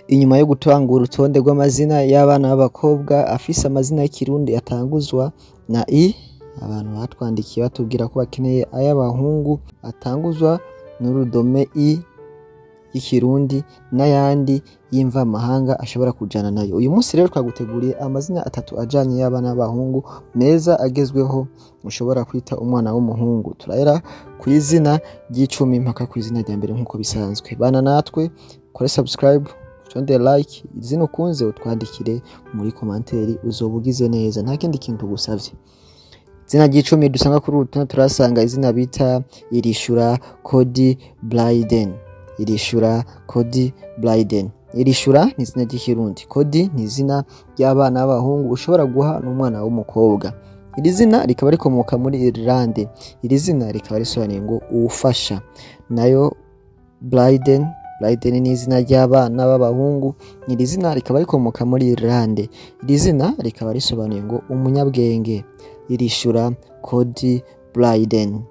Inyuma yo gutanga urutonde rw'amazina y'abana b'abakobwa afise amazina y'ikirundi atanguzwa na I, abantu batwandikiye batubwira ko bakeneye ay'abahungu atanguzwa n'urudome I y'ikirundi n'ayandi y'imvamahanga ashobora kujana nayo. Uyu munsi rero twaguteguriye amazina atatu ajanye y'abana b'abahungu meza agezweho ushobora kwita umwana w'umuhungu. Turahera kw'izina ry'icumi mpaka kw'izina rya mbere nk'uko bisanzwe. Bana natwe kore subscribe, utonde like, izina ukunze utwandikire muri komanteri uzoba ugize neza, nta kindi kintu tugusavye. Izina ry'icumi dusanga kuri urutonde turasanga izina bita Irishura Cody Bryden. Irishura Cody Bryden. Irishura ni izina ry'ikirundi, Cody ni izina ry'abana b'abahungu ushobora guha n'umwana w'umukobwa. Iri zina rikaba rikomoka muri Irlande. Iri zina rikaba risobanuye ngo uwufasha. Nayo Bryden ni izina ry'abana b'abahungu. Iri zina rikaba rikomoka muri Irlande. Iri zina rikaba risobanuye ngo umunyabwenge. Irishura Cody Bryden.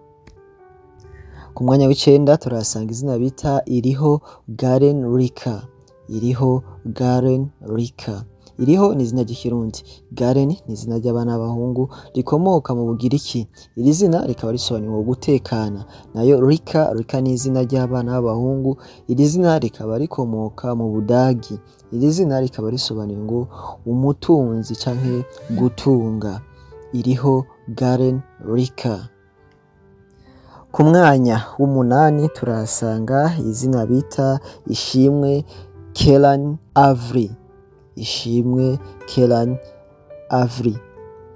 Ku mwanya w'icenda turasanga izina bita Iriho Garen Rika. Iriho Garen Rika. Iriho ni izina ry'ikirundi, Garen ni izina ry'abana b'abahungu rikomoka mu Bugiriki. Iri zina rikaba risobanuye ngo gutekana. Nayo Rika ni izina ry'abana b'abahungu. Iri zina rikaba rikomoka mu Budagi. Iri zina rikaba risobanuye ngo umutunzi canke gutunga. Iriho Garen Rika. Ku mwanya w'umunani turasanga izina bita Ishimwe Kelan Avery. Ishimwe Kelan Avery.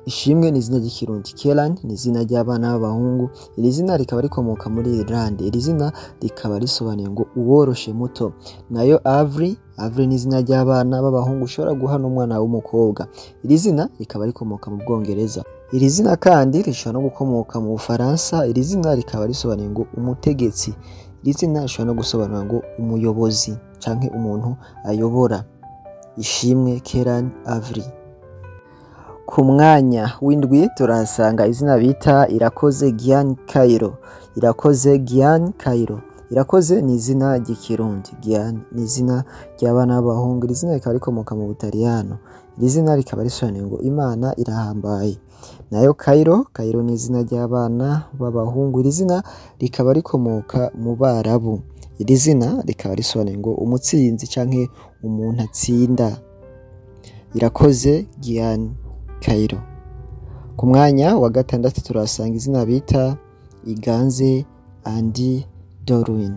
Ishimwe ni izina ry'ikirundi, Kelan ni izina ry'abana b'abahungu. Iri zina rikaba rikomoka muri Irlande. Iri zina rikaba risobanuye ngo uworoshe muto. Nayo Avery ni izina ry'abana b'abahungu ushobora guha n'umwana w'umukobwa. Iri zina rikaba rikomoka mu Bwongereza. Iri zina kandi rishobora no gukomoka mu Bufaransa. Iri zina rikaba risobanuye ngo umutegetsi. Iri zina rishobora no gusobanura ngo umuyobozi canke umuntu ayobora. Ishimwe Kelan Avery. Ku mwanya w'indwi turahasanga izina bita Irakoze Gian Cairo. Irakoze Gian Cairo. Irakoze ni izina ry'ikirundi, Gian ni izina ry'abana b'abahungu. Iri zina rikaba rikomoka mu Butaliyano. Iri zina rikaba risobanuye ngo Imana irahambaye. Nayo Cairo ni izina ry'abana b'abahungu. Iri zina rikaba rikomoka mu Barabu. Iri zina rikaba risobanuye ngo umutsinzi canke umuntu atsinda. Irakoze Gian Cairo. Ku mwanya wa gatandatu turasanga izina bita Iganze Andy Dorwin.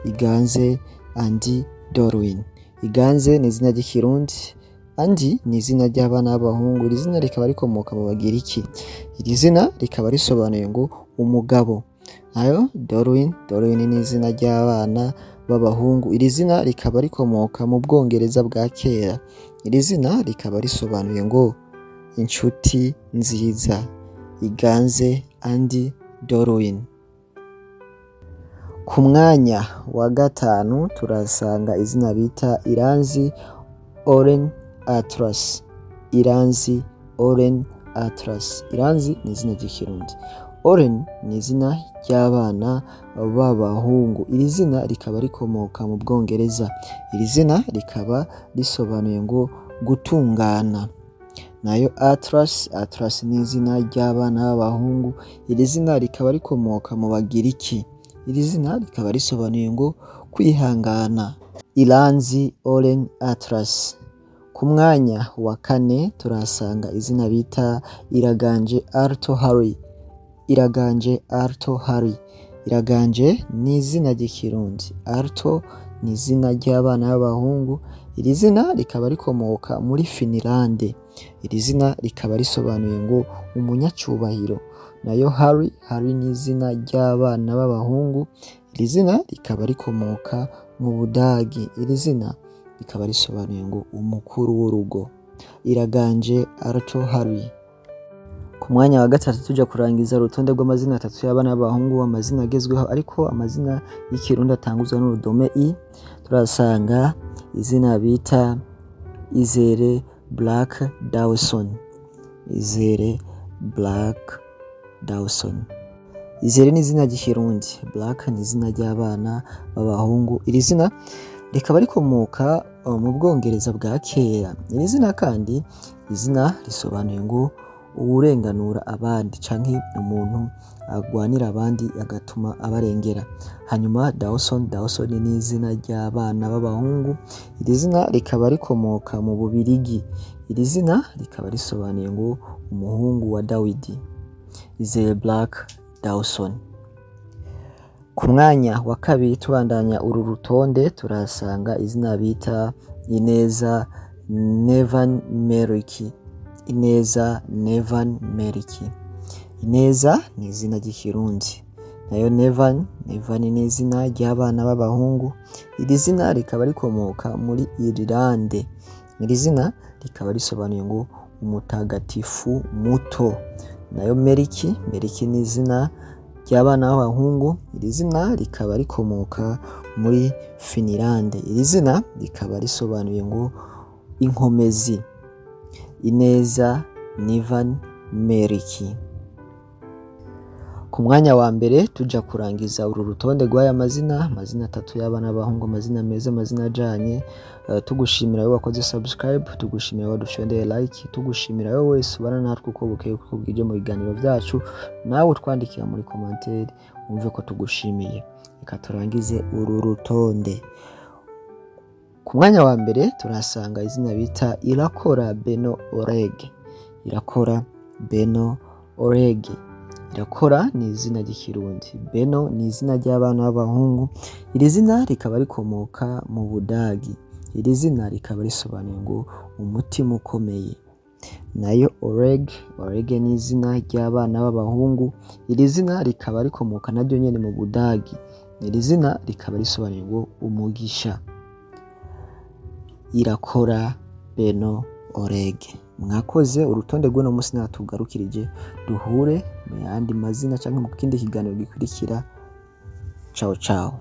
Iganze Andy Dorwin. Iganze ni izina ry'ikirundi, Andy ni izina ry'abana b'abahungu. Iri zina rikaba rikomoka mu Bagiriki. Iri zina rikaba risobanuye ngo umugabo. Nayo Dorwin ni izina ry'abana b'abahungu. Iri zina rikaba rikomoka mu Bwongereza bwa kera. Iri zina rikaba risobanuye ngo inshuti nziza. Iganze Andy Dorwin. Ku mwanya wa gatanu turasanga izina bita Iranzi Oren Atlas. Iranzi Oren Atlas. Iranzi ni izina ry'ikirundi, Oren ni izina ry'abana b'abahungu. Iri zina rikaba rikomoka mu Bwongereza. Iri zina rikaba risobanuye ngo gutungana. Nayo Atlas ni izina ry'abana b'abahungu. Iri zina rikaba rikomoka mu Bagiriki. Iri zina rikaba risobanuye ngo kwihangana. Iranzi Oren Atlas. Ku mwanya wa kane turasanga izina bita Iraganje Arto Harry. Iraganje Arto Harry. Iraganje ni izina ry'ikirundi, Arto ni izina ry'abana b'abahungu. Iri zina rikaba rikomoka muri Finlande. Iri zina rikaba risobanuye ngo umunyacubahiro. Nayo Harry ni izina ry'abana b'abahungu. Iri zina rikaba rikomoka mu Budagi. Iri zina rikaba risobanuye ngo umukuru w'urugo. Iraganje Arto Harry. Ku mwanya wa gatatu tuja kurangiza urutonde rw'amazina atatu y'abana b'abahungu, amazina agezweho ariko amazina y'ikirundi atanguzwa n'urudome I. Turasanga izina bita Izere Black Dawson. Izere Black Dawson. Izere ni izina ry'ikirundi, Black ni izina ry'abana b'abahungu. Iri zina rikaba rikomoka mu Bwongereza bwa kera. Iri zina kandi izina risobanuye ngo uwurenganura abandi canke umuntu agwanira abandi agatuma abarengera. Hanyuma Dawson ni izina ry'abana b'abahungu. Iri zina rikaba rikomoka mu Bubirigi. Iri zina rikaba risobanuye ngo umuhungu wa Dawidi. Izere Black Dawson. Ku mwanya wa kabiri tubandanya uru rutonde turasanga izina bita Ineza Nevan Meriki. Ineza Nevan Meriki. Ineza ni izina ry'ikirundi, nayo Nevan ni izina ry'abana b'abahungu. Iri zina rikaba rikomoka muri Irlande. Iri zina rikaba risobanuye ngo umutagatifu muto. Nayo Meriki ni izina ry'abana b'abahungu. Iri zina rikaba rikomoka muri Finlande. Iri zina rikaba risobanuye ngo inkomezi. Ineza Nevan Meriki. Ku mwanya wa mbere tuja kurangiza uru rutonde rw'aya amazina 3 y'abana b'abahungu, amazina meza, amazina ajanye. Tugushimira wowe wakoze subscribe, tugushimira wadufyondeye like, tugushimira wowe wese ubana natwe uko bukeye kuko bwije mu biganiro byacu, nawe utwandikira muri commentaire umve ko tugushimiye. Reka turangize uru rutonde. Ku mwanya wa mbere turasanga izina bita Irakora Beno Orege. Irakora Beno Orege. Irakora ni izina ry'ikirundi, Beno ni izina ry'abana b'abahungu. Iri zina rikaba rikomoka mu Budagi. Iri zina rikaba risobanuye ngo umutima ukomeye. Nayo Orege ni izina ry'abana b'abahungu. Iri zina rikaba rikomoka naryo nyene mu Budagi. Iri zina rikaba risobanuye ngo umugisha. Irakora Beno Orege. Mwakoze urutonde rw'uno munsi natugarukirije, duhure mu yandi mazina canke mu kindi kiganiro gikurikira. Ciao ciao.